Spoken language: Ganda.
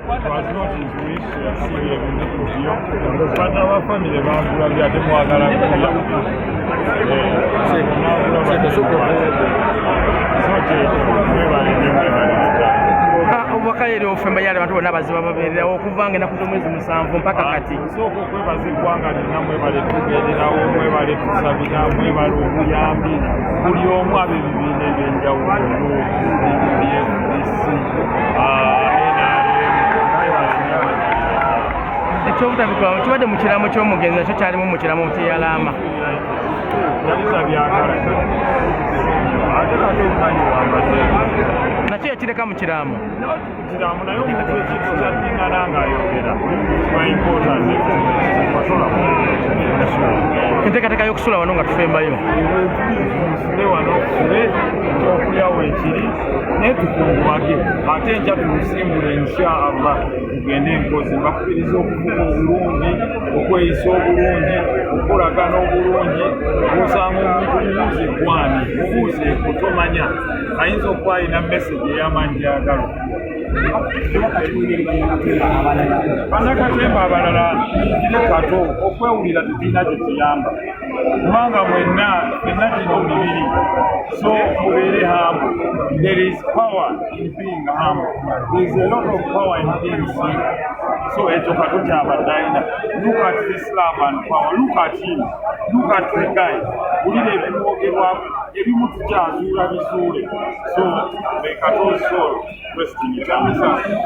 was not his wish to see but our family we are Obwakayeri ofemba yali abantu bonna baziba babeererawo okuva nga nakuza omwezi 7 mpaka kati. Sooka okwebaza eggwanga lyonna mwebale tugenderawo, mwebale tusabira, mwebale obuyambi, buli omu ab'ebibiina eby'enjawulo, FDC, ekyobutabikwamu kibadde mu kiraamo ky'omugenzi nakyo kyalimu mu kiraamo kyeyalaama. Yaliza byagala ate kati omumanyi wambadde nakyo yakireka mu kiraamo kiraamo naye omuntu ekintu kyaddingana ng'ayogera kibaimpotanti enteekateeka y'okusula wano nga tufembayo tusule wano tusule ekyokulya weekiri naye tukungubage ate enkya tumusimbula insha allah tugende enkozi mbakubiriza okuvuga obulungi okweyisa obulungi okulagana obulungi osanga omuntu mubuuze gwani mubuuze kutomanya ayinza okuba alina mesegi ey'amaanyi gyagala bannakatemba abalala kire kato okwewulira tekirina kye kiyamba kubanga mwenna kino mibiri so mubeere humble. There is power in being humble. There is a lot of power in being simple. So ekyo kato kyabadde alina. Look at this love and power. Look at him. Look at the guy. Wulira ebimwogerwako ebimu tukyazuula bizuule. So the Kato soul resting in